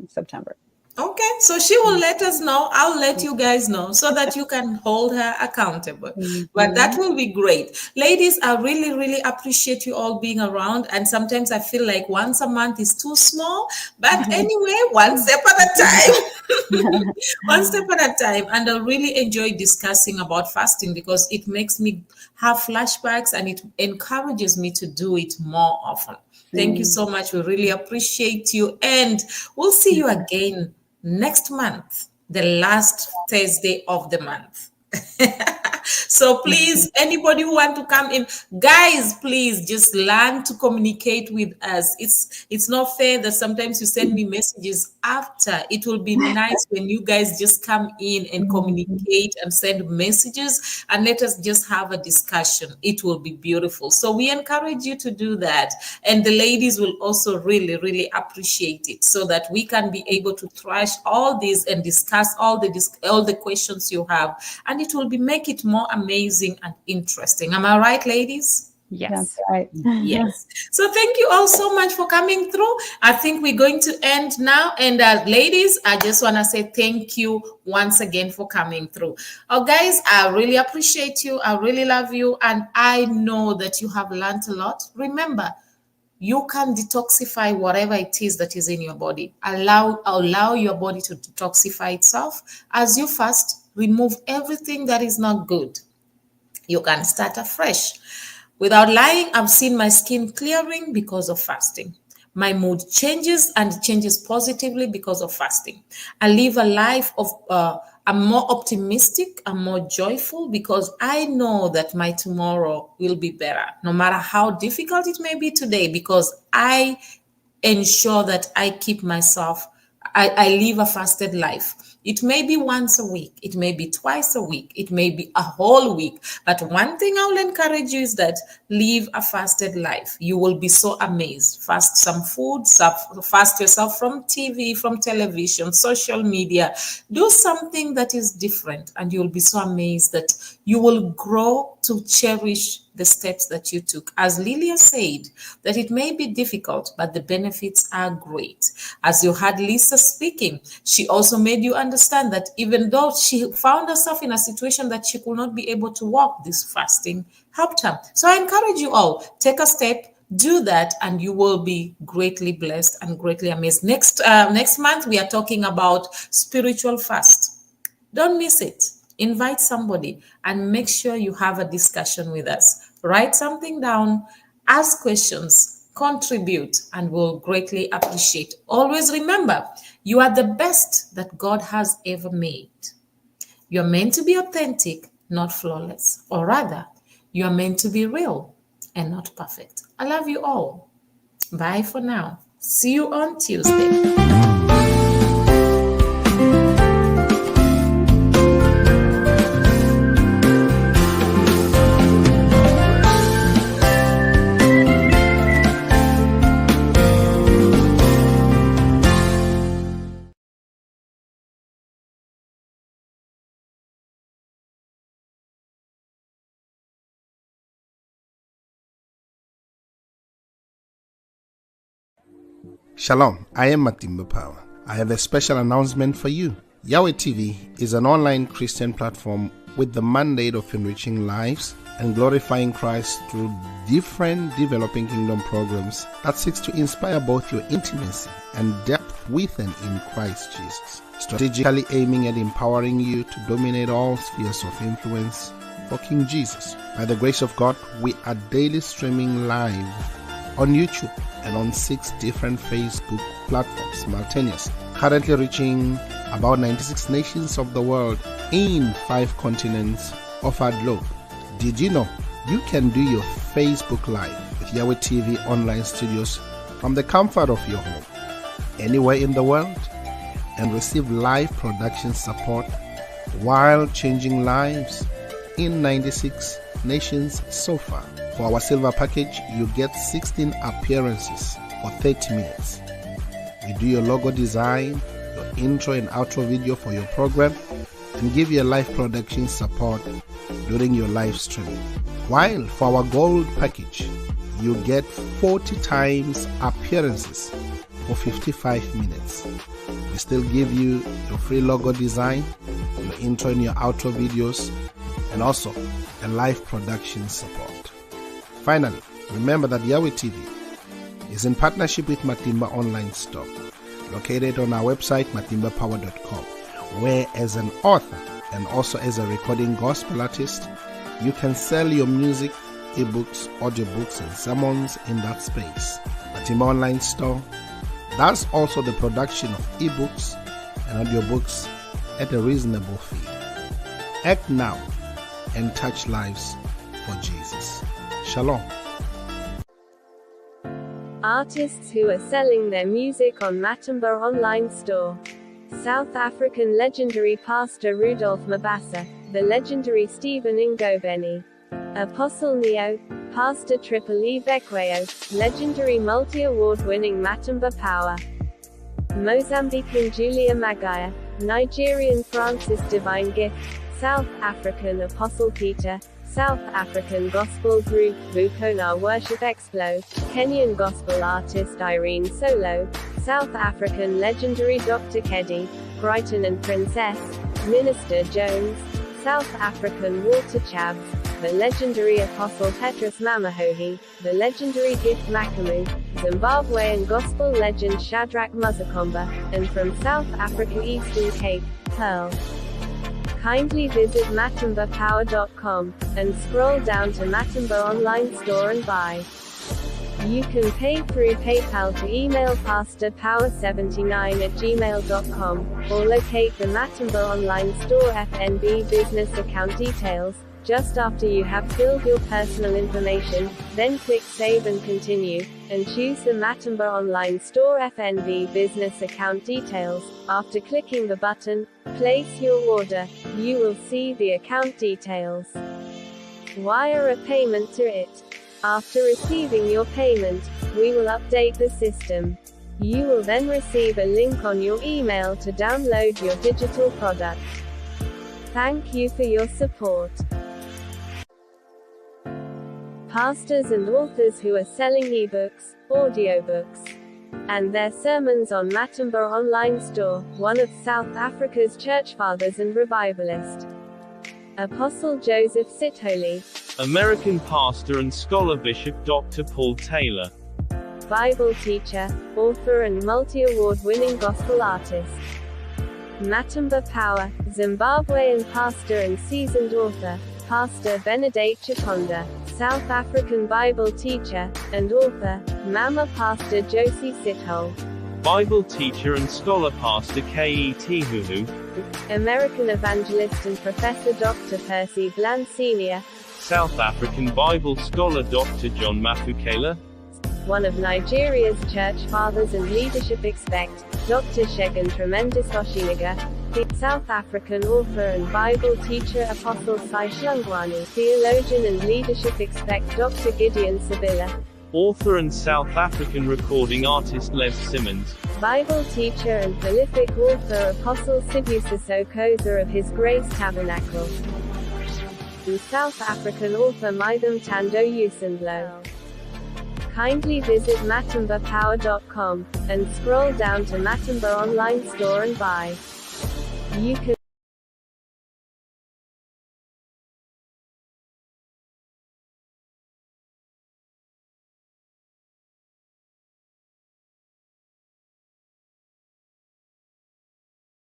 September. Okay, so she will let us know. I'll let you guys know so that you can hold her accountable. But that will be great. Ladies, I really, really appreciate you all being around. And sometimes I feel like once a month is too small. But anyway, one step at a time. One step at a time. And I really enjoy discussing about fasting because it makes me have flashbacks and it encourages me to do it more often. Thank you so much. We really appreciate you. And we'll see you again next month, the last Thursday of the month. So please, anybody who want to come in, guys, please just learn to communicate with us. It's not fair that sometimes you send me messages after. It will be nice when you guys just come in and communicate and send messages and let us just have a discussion. It will be beautiful. So we encourage you to do that. And the ladies will also really, really appreciate it, so that we can be able to thrash all this and discuss all the questions you have, and it will make it more amazing and interesting. Am I right, ladies? Yes. That's right. Yes. So thank you all so much for coming through. I think we're going to end now. And ladies, I just want to say thank you once again for coming through. Oh, guys, I really appreciate you. I really love you. And I know that you have learned a lot. Remember, you can detoxify whatever it is that is in your body. Allow your body to detoxify itself. As you fast, remove everything that is not good. You can start afresh. Without lying, I've seen my skin clearing because of fasting. My mood changes, and it changes positively because of fasting. I live a life of, I'm more optimistic, I'm more joyful, because I know that my tomorrow will be better, no matter how difficult it may be today, because I ensure that I keep myself, I live a fasted life. It may be once a week, it may be twice a week, it may be a whole week. But one thing I will encourage you is that live a fasted life. You will be so amazed. Fast some food, fast yourself from TV, from television, social media. Do something that is different, and you'll be so amazed that you will grow to cherish the steps that you took. As Lillia said, that it may be difficult, but the benefits are great. As you heard Lisa speaking, she also made you understand that even though she found herself in a situation that she could not be able to walk, this fasting helped her. So I encourage you all, take a step, do that, and you will be greatly blessed and greatly amazed. Next month, we are talking about spiritual fast. Don't miss it. Invite somebody and make sure you have a discussion with us. Write something down, ask questions, contribute, and we'll greatly appreciate. Always remember, you are the best that God has ever made. You're meant to be authentic, not flawless. Or rather, you are meant to be real and not perfect. I love you all. Bye for now. See you on Tuesday. Shalom, I am Matimba Power. I have a special announcement for you. Yahweh TV is an online Christian platform with the mandate of enriching lives and glorifying Christ through different developing kingdom programs that seeks to inspire both your intimacy and depth with and in Christ Jesus, strategically aiming at empowering you to dominate all spheres of influence for King Jesus. By the grace of God, we are daily streaming live on YouTube and on 6 different Facebook platforms simultaneously, currently reaching about 96 nations of the world in 5 continents of our globe. Did you know you can do your Facebook Live with Yahweh TV online studios from the comfort of your home, anywhere in the world, and receive live production support while changing lives in 96 nations so far? For our silver package, you get 16 appearances for 30 minutes. We do your logo design, your intro and outro video for your program, and give you live production support during your live streaming. While for our gold package, you get 40 times appearances for 55 minutes. We still give you your free logo design, your intro and your outro videos, and also a live production support. Finally, remember that Yahweh TV is in partnership with Matimba Online Store, located on our website, matimbapower.com, where as an author and also as a recording gospel artist, you can sell your music, ebooks, audiobooks, and sermons in that space. Matimba Online Store does also the production of ebooks and audiobooks at a reasonable fee. Act now and touch lives for Jesus. Shalom. Artists who are selling their music on Matimba Online Store. South African legendary pastor Rudolph Mabasa, the legendary Stephen Ngobeni, Apostle Neo, Pastor Triple E Bekweyo, legendary multi-award-winning Matimba Power, Mozambican Julia Magaya, Nigerian Francis Divine Gift, South African Apostle Peter, South African Gospel Group Vukona Worship Explo, Kenyan Gospel Artist Irene Solo, South African legendary Dr. Keddy, Brighton and Princess, Minister Jones, South African Walter Chabs, the legendary Apostle Petrus Mamahohi, the legendary Gift Makamu, Zimbabwean Gospel legend Shadrach Muzakomba, and from South Africa Eastern Cape, Pearl. Kindly visit matimbapower.com, and scroll down to Matimba Online Store and buy. You can pay through PayPal to email pastorpower79@gmail.com, or locate the Matimba Online Store FNB business account details, just after you have filled your personal information, then click Save and Continue, and choose the Matimba Online Store FNB business account details. After clicking the button, Place Your Order, you will see the account details. Wire a payment to it. After receiving your payment, we will update the system. You will then receive a link on your email to download your digital product. Thank you for your support. Pastors and authors who are selling ebooks, audiobooks, and their sermons on Matimba Online Store, one of South Africa's church fathers and revivalist, Apostle Joseph Sitholy, American pastor and scholar Bishop Dr. Paul Taylor, Bible teacher, author and multi-award-winning gospel artist, Matimba Power, Zimbabwean pastor and seasoned author, Pastor Benedict Chikonda, South African Bible teacher, and author, Mama Pastor Josie Sithole, Bible teacher and scholar Pastor K.E.T. Huhu, American evangelist and professor Dr. Percy Bland Sr., South African Bible scholar Dr. John Mafukela, one of Nigeria's church fathers and leadership expect, Dr. Shegun Tremendous Oshiniga, the South African author and Bible teacher Apostle Sai Shlungwani, theologian and leadership expect Dr. Gideon Sabila, author and South African recording artist Les Simmons, Bible teacher and prolific author Apostle Sibusiso Koza of His Grace Tabernacle, and South African author Mitham Tando Usendlo. Kindly visit matimbapower.com, and scroll down to Matimba Online Store and buy. You can